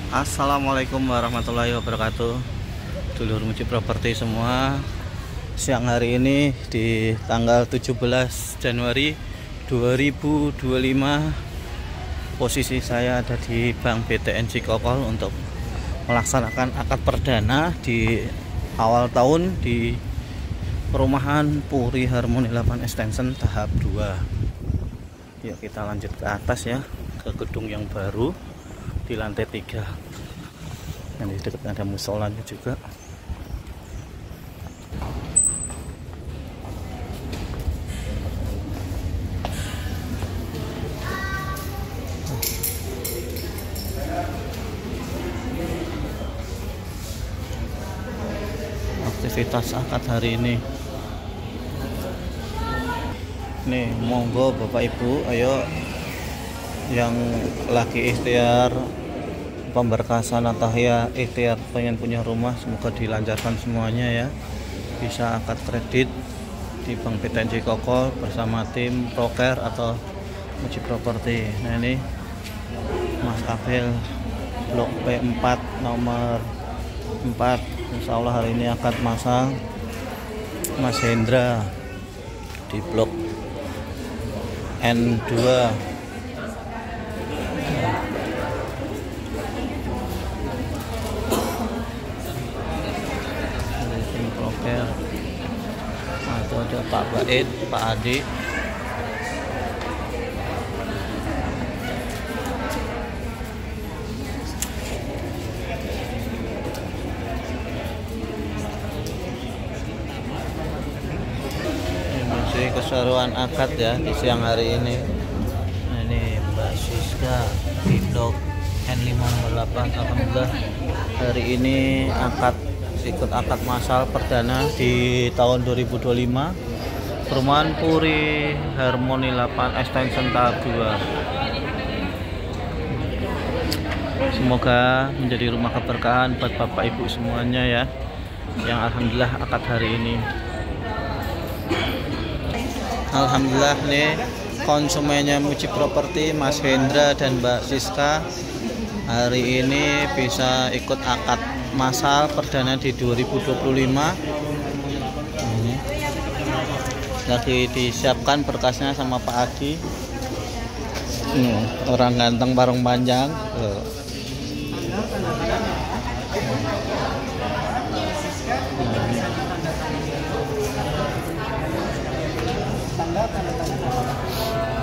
Assalamualaikum warahmatullahi wabarakatuh. Dulur Muji Properti semua, siang hari ini di tanggal 17 Januari 2025, posisi saya ada di Bank BTN Cikokol untuk melaksanakan akad perdana di awal tahun di perumahan Puri Harmoni 8 Extension tahap 2. Yuk kita lanjut ke atas ya, ke gedung yang baru di lantai 3. Yang di dekat ada musolanya juga. Aktivitas akad hari ini. Nih, monggo Bapak Ibu, ayo yang lagi ikhtiar pemberkasan atau ya ikhtiar pengen punya rumah, semoga dilancarkan semuanya ya, bisa akad kredit di Bank BTN Cikokol bersama tim broker atau Muji Properti. Nah ini Mas Abel, blok P4 nomor 4, Insya Allah hari ini akad masang. Mas Hendra di blok N2. Atau ada Pak Baid, Pak Adi. Ini masih keseruan akad ya di siang hari ini. Nah, ini Mbak Siska di blok N58. Alhamdulillah hari ini ikut akad massal perdana di tahun 2025 perumahan Puri Harmoni 8 Extension tahap 2. Semoga menjadi rumah keberkahan buat Bapak Ibu semuanya ya, yang alhamdulillah akad hari ini. Alhamdulillah nih konsumennya Muji Properti, Mas Hendra dan Mbak Siska hari ini bisa ikut akad massal perdana di 2025. Ini lagi disiapkan berkasnya sama Pak Adi. Orang ganteng parung panjang.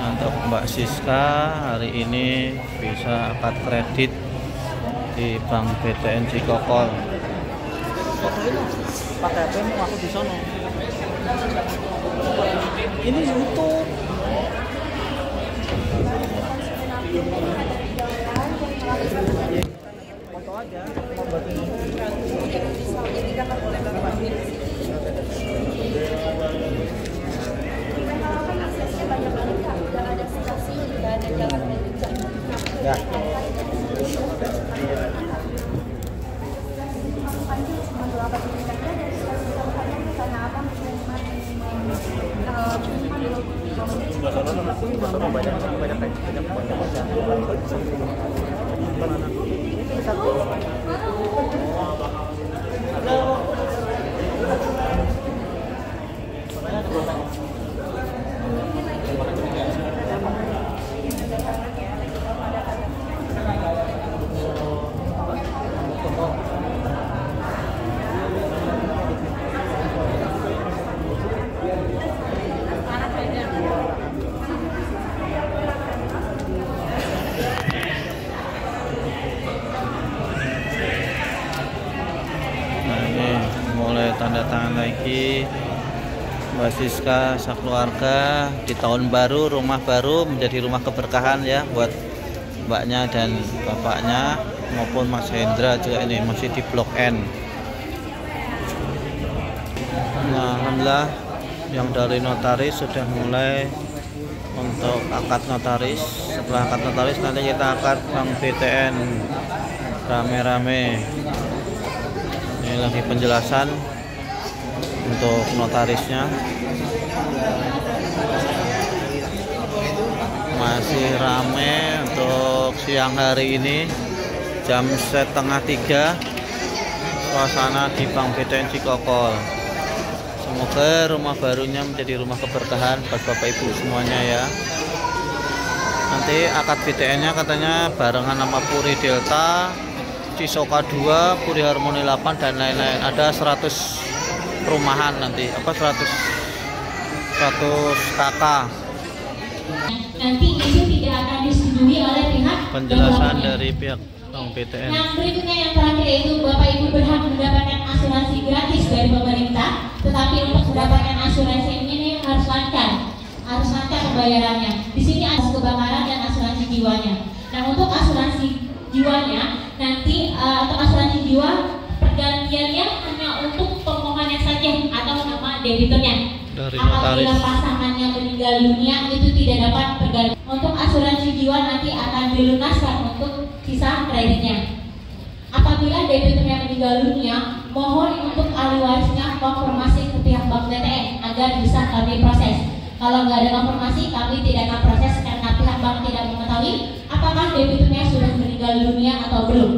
Untuk Mbak Siska hari ini bisa akad kredit di Bank BTN Cikokol. Pakai HP mu, aku di sono. Ini YouTube. Foto aja. Ya. Tanda tangan lagi Mbak Siska sekeluarga di tahun baru, rumah baru menjadi rumah keberkahan ya buat mbaknya dan bapaknya maupun Mas Hendra juga. Ini masih di blok N. Nah, alhamdulillah yang dari notaris sudah mulai untuk akad notaris. Setelah akad notaris nanti kita akad Bank BTN rame-rame. Ini lagi penjelasan untuk notarisnya. Masih rame untuk siang hari ini. jam 2:30 suasana di Bank BTN Cikokol. Semoga rumah barunya menjadi rumah keberkahan buat Bapak Ibu semuanya ya. Nanti akad BTN-nya katanya barengan nama Puri Delta, Cisoka 2, Puri Harmoni 8 dan lain-lain. Ada 100 perumahan nanti, 100 kakak. Nanti itu tidak akan disetujui oleh pihak penjelasan dari pihak Bank BTN. Yang berikutnya yang terakhir yaitu Bapak Ibu berhak mendapatkan asuransi gratis dari pemerintah, tetapi untuk mendapatkan asuransi ini harus lancar pembayarannya. Di sini ada kebakaran dan asuransi jiwanya. Nah, untuk asuransi jiwanya nanti untuk asuransi jiwa pergantiannya hanya untuk pemohonnya saja atau nama debiturnya. Apabila pasangannya meninggal dunia itu tidak dapat berganti. Untuk asuransi jiwa nanti akan dilunaskan untuk sisa kreditnya. Apabila debiturnya meninggal dunia, mohon untuk ahli warisnya konfirmasi ke pihak Bank BTN agar bisa kami proses. Kalau nggak ada konfirmasi, kami tidak akan proses karena pihak bank tidak mengetahui apakah debiturnya sudah meninggal dunia atau belum.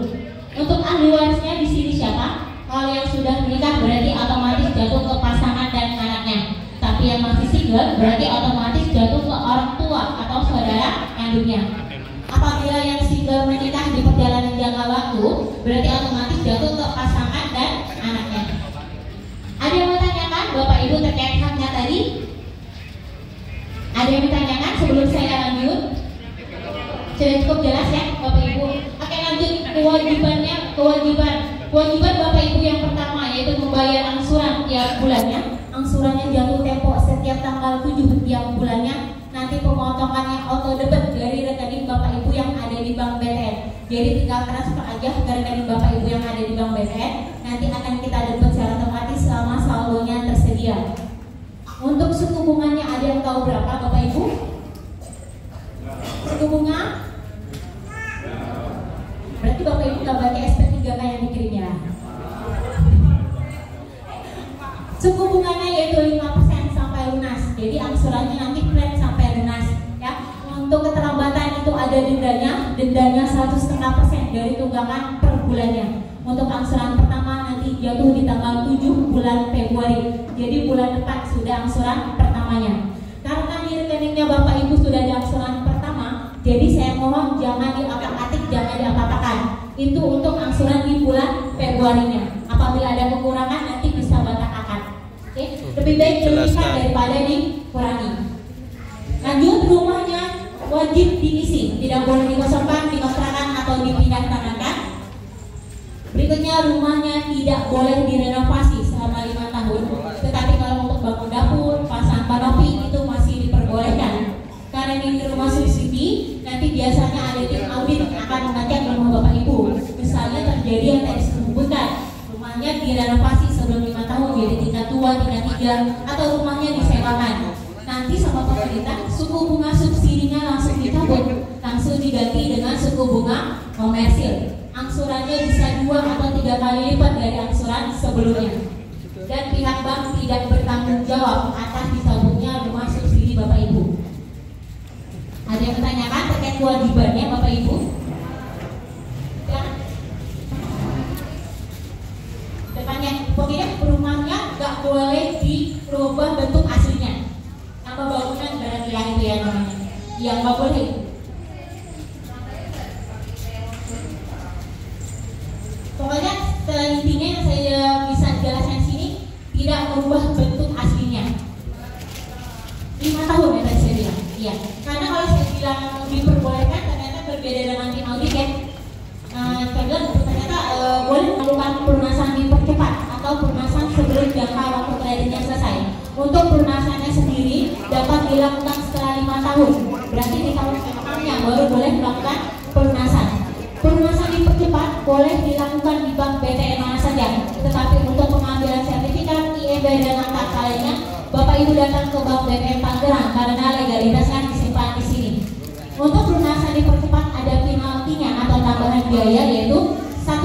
Untuk ahli warisnya di sini siapa? Kalau yang sudah menikah berarti otomatis jatuh ke pasangan dan anaknya. Tapi yang masih single berarti otomatis jatuh ke orang tua atau saudara kandungnya. Apabila yang single menikah di perjalanan jangka waktu, berarti otomatis jatuh ke pasangan dan anaknya. Ada yang bertanyakan Bapak Ibu terkait haknya tadi? Ada yang bertanyakan sebelum saya lanjut? Sudah cukup jelas ya Bapak Ibu? Oke, lanjut kewajiban Bapak Ibu yang pertama yaitu membayar angsuran tiap bulannya. Angsurannya jatuh tempo setiap tanggal 7 tiap bulannya. Nanti pemotongannya auto debit dari rekening Bapak Ibu yang ada di Bank BTN. Jadi tinggal transfer aja ke rekening Bapak Ibu yang ada di Bank BTN. Nanti akan kita debit secara otomatis selama saldonya tersedia. Untuk suku bunganya ada yang tahu berapa Bapak Ibu? Suku bunga? Berarti Bapak Ibu nggak baca SP3K yang dikirimnya. Suku bunganya yaitu 5% sampai lunas. Jadi angsurannya nanti flat sampai lunas ya. Untuk keterlambatan itu ada dendanya 1,5% dari tunggakan per bulannya. Untuk angsuran pertama nanti jatuh di tanggal 7 bulan Februari. Jadi bulan depan sudah angsuran pertamanya. Karena di rekeningnya Bapak Ibu sudah ada angsuran pertama, jadi saya mohon jangan diapak-atik, jangan diapa-apakan. Itu untuk angsuran di bulan Februarinya. Apabila ada kekurangan nanti bisa batak-akan. Oke, lebih baik diberikan daripada dikurangi. Lanjut, rumahnya wajib diisi, tidak boleh dikosongkan, dikontrakkan atau dipindah tangankan. Berikutnya, rumahnya tidak boleh direnovasi selama 5 tahun. Tetapi kalau untuk bangun dapur, pasang kanopi itu masih diperbolehkan. Karena ini rumah subsidi, nanti biasanya ada tim audit yang akan mengecek rumah Bapak Ibu. Misalnya terjadi yang tadi disebutkan, rumahnya direnovasi sebelum 5 tahun, jadi tingkat 2, tingkat 3, atau rumahnya disewakan. Nanti sama pemerintah, suku bunga subsidinya langsung dicabut, langsung diganti dengan suku bunga komersil. Angsurannya bisa 2 atau 3 kali lipat dari angsuran sebelumnya. Dan pihak bank tidak bertanggung jawab atas dicabutnya rumah subsidi Bapak Ibu. Ada yang bertanyakan terkait kewajibannya Bapak Ibu? Ya. Depannya, pokoknya rumahnya nggak boleh dirubah bentuk aslinya. Nama bangunan barang hilang itu ya namanya. Yang nggak boleh. Pokoknya intinya yang saya bisa jelaskan sini tidak merubah bentuk aslinya. 5 tahun ya tadi saya bilang. Iya. Karena kalau saya bilang diperbolehkan ternyata berbeda dengan tim audit ya. Saya bilang ternyata boleh melakukan pelunasan dipercepat atau pelunasan sebelum jangka waktu kreditnya selesai. Untuk pelunasannya sendiri dapat dilakukan setelah 5 tahun. Berarti di tahun ke-6-nya baru boleh melakukan pelunasan. Pelunasan dipercepat boleh dilakukan di Bank BTN mana saja, tetapi untuk pengambilan sertifikat, IEB dan akta lainnya, Bapak Ibu datang ke Bank BTN Tangerang karena legalitas kan disimpan di sini. Untuk pelunasan dipercepat ada penaltinya atau tambahan biaya yaitu 1%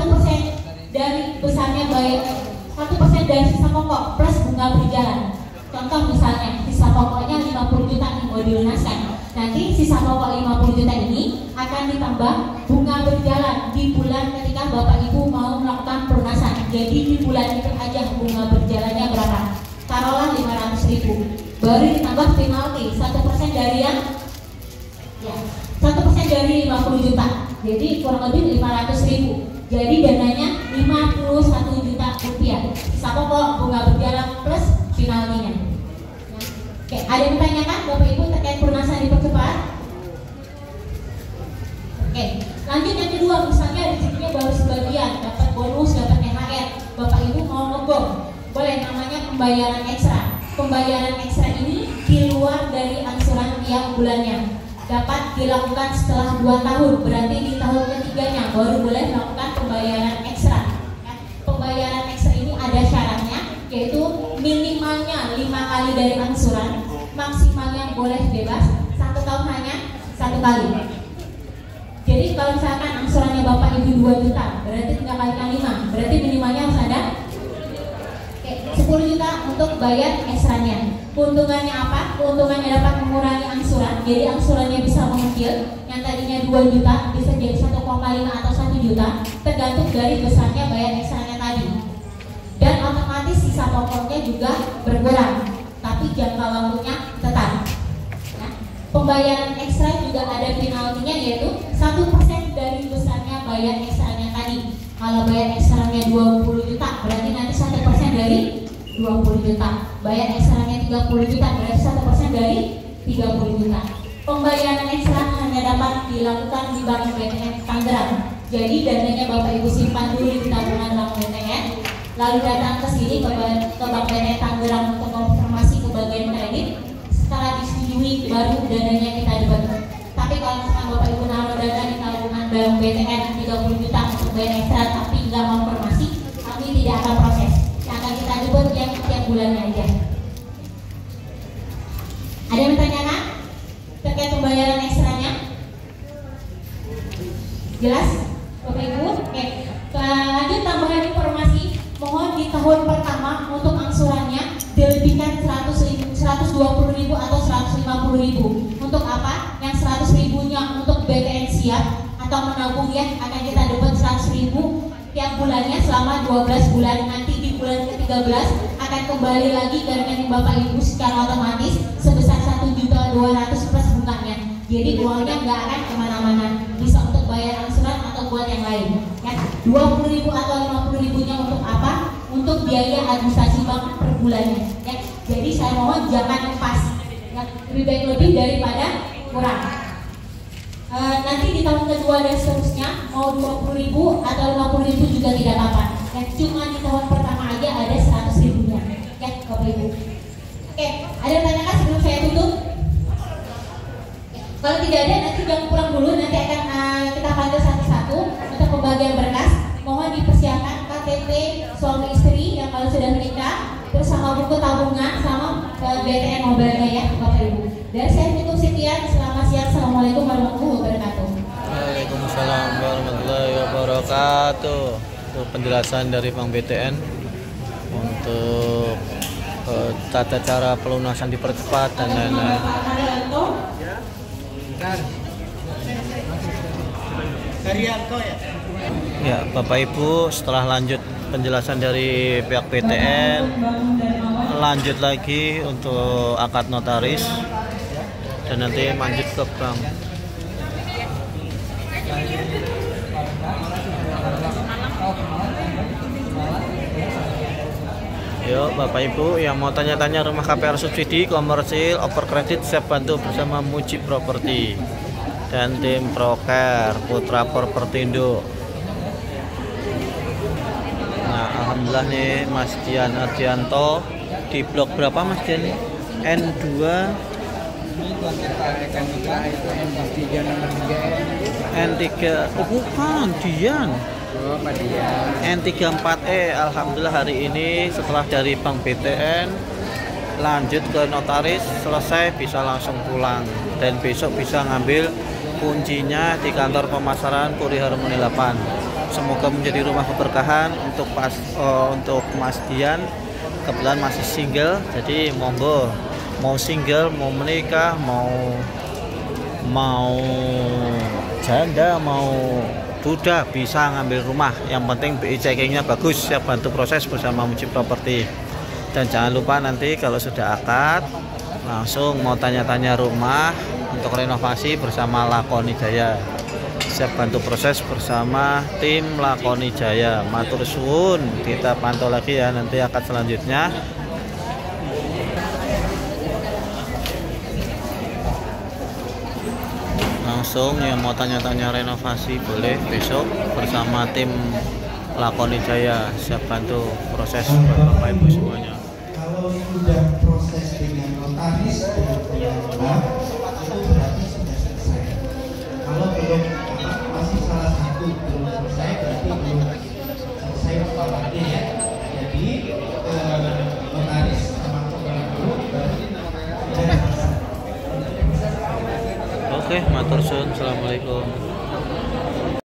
dari besarnya bayar 1% dari sisa pokok plus bunga berjalan. Contoh misalnya sisa pokoknya 50 juta yang mau dilunaskan. Nanti sisa pokok 50 juta ini akan ditambah bunga berjalan di bulan Bapak Ibu mau melakukan pelunasan. Jadi di bulan itu aja bunga berjalannya berapa? Taruhlah 500.000. Baru ditambah penalti 1% dari yang 1% dari 50 juta. Jadi kurang lebih 500.000. Jadi dananya 51 juta rupiah. Sisa pokok bunga berjalan plus penaltinya. Oke, ada yang bertanyakan Bapak Ibu terkait pelunasan dipercepat? Oke, lanjut yang kedua, misalnya rezekinya baru sebagian, dapat bonus, dapat THR, Bapak Ibu mau ngebom, boleh, namanya pembayaran ekstra. Pembayaran ekstra ini di luar dari angsuran tiap bulannya, dapat dilakukan setelah 2 tahun, berarti di tahun ketiganya baru boleh melakukan pembayaran ekstra. Pembayaran ekstra ini ada syaratnya, yaitu minimalnya 5 kali dari angsuran, maksimalnya boleh bebas 1 tahun hanya 1 kali. Jadi kalau misalkan angsurannya Bapak Ibu 2 juta, berarti tinggal kalikan 5, berarti minimalnya harus ada 10 juta untuk bayar ekstranya. Keuntungannya apa? Keuntungannya dapat mengurangi angsuran, jadi angsurannya bisa mengecil, yang tadinya 2 juta bisa jadi 1,5 atau 1 juta, tergantung dari besarnya bayar ekstranya tadi. Dan otomatis sisa pokoknya juga berkurang, tapi jangka waktunya tetap. Nah, pembayaran ekstra juga ada penaltinya, yaitu 1% dari besarnya bayar ekstranya tadi. Kalau bayar ekstranya 20 juta, berarti nanti 1% dari 20 juta. Bayar ekstranya 30 juta, berarti 1% dari 30 juta. Pembayaran ekstra hanya dapat dilakukan di Bank BTN Tangerang. Jadi dananya Bapak Ibu simpan dulu di tabungan Bank BTN, lalu datang ke sini ke Bank BTN Tangerang untuk konfirmasi ke bagian kredit. Setelah disetujui baru dananya kita dapat. Tapi kalau misalkan Bapak Ibu naruh dana di tabungan Bank BTN 30 juta untuk bayar ekstra tapi nggak konfirmasi, kami tidak akan proses. Yang akan kita debut yang tiap bulannya aja. Ada yang bertanyakan terkait pembayaran ekstranya? Jelas, Bapak Ibu? Oke. Lanjut tambahan informasi. Mohon di tahun pertama untuk angsurannya dilebihkan 120.000 atau 150.000. Untuk apa? Yang 100.000-nya untuk BTN siap atau menabung ya, akan kita dapat 100.000 tiap bulannya selama 12 bulan. Nanti di bulan ke-13 akan kembali lagi ke rekening Bapak Ibu secara otomatis sebesar 1.200.000 plus bunganya. Jadi uangnya nggak akan kemana-mana, bisa untuk bayar angsuran atau buat yang lain. Ya, 20.000 atau 50.000-nya untuk apa? Untuk biaya administrasi bank per bulannya. Ya, jadi saya mohon jangan pas. Ya, lebih baik lebih daripada kurang. Nanti di tahun kedua dan seterusnya mau 20.000 atau 50.000 juga tidak apa-apa. Ya, cuma di tahun pertama aja ada 100.000-nya. Ya, Bapak Ibu. Oke, ada yang tanyakan sebelum saya tutup? Kalau tidak ada, nanti jangan pulang dulu. Nanti akan kita panggil satu-satu untuk pembagian berkas. Mohon dipersiapkan KTP suami istri yang kalau sudah menikah, terus sama buku tabungan, sama BTN mobilnya ya, Bapak Ibu. Dan saya tutup sekian. Selamat siang. Assalamualaikum warahmatullahi wabarakatuh. Waalaikumsalam warahmatullahi wabarakatuh. Untuk penjelasan dari Bank BTN untuk tata cara pelunasan dipercepat dan lain-lain. Ya, Bapak Ibu, setelah lanjut penjelasan dari pihak BTN, lanjut lagi untuk akad notaris dan nanti lanjut ke bank. Yuk Bapak Ibu yang mau tanya-tanya rumah KPR subsidi, komersil, over kredit, siap bantu bersama Muji Properti dan tim Proker Putra Propertindo. Nah, alhamdulillah nih Mas Dian Ardianto di blok berapa Mas Dian? N2 N3. Oh bukan, Dian. N34E. Alhamdulillah hari ini setelah dari Bank BTN lanjut ke notaris, selesai bisa langsung pulang dan besok bisa ngambil kuncinya di kantor pemasaran Puri Harmoni 8. Semoga menjadi rumah keberkahan untuk untuk Mas Dian. Kebetulan masih single, jadi monggo, mau single, mau menikah, mau janda, mau sudah bisa ngambil rumah. Yang penting BI checkingnya bagus, siap bantu proses bersama Muji Properti. Dan jangan lupa nanti kalau sudah akad langsung mau tanya-tanya rumah untuk renovasi bersama Lakoni Jaya, siap bantu proses bersama tim Lakoni Jaya. Matur suwun, kita pantau lagi ya nanti akad selanjutnya. Langsung yang mau tanya-tanya renovasi boleh besok bersama tim Lakoni Jaya, siap bantu proses buat Bapak Ibu semuanya. Kalau sudah proses dengan notaris dan pengacara itu berarti sudah selesai. Kalau belum masih salah satu belum selesai berarti belum selesai pembahasannya ya. Jadi notaris sama pengacara berarti sudah selesai. Oke, matur suwun, assalamualaikum.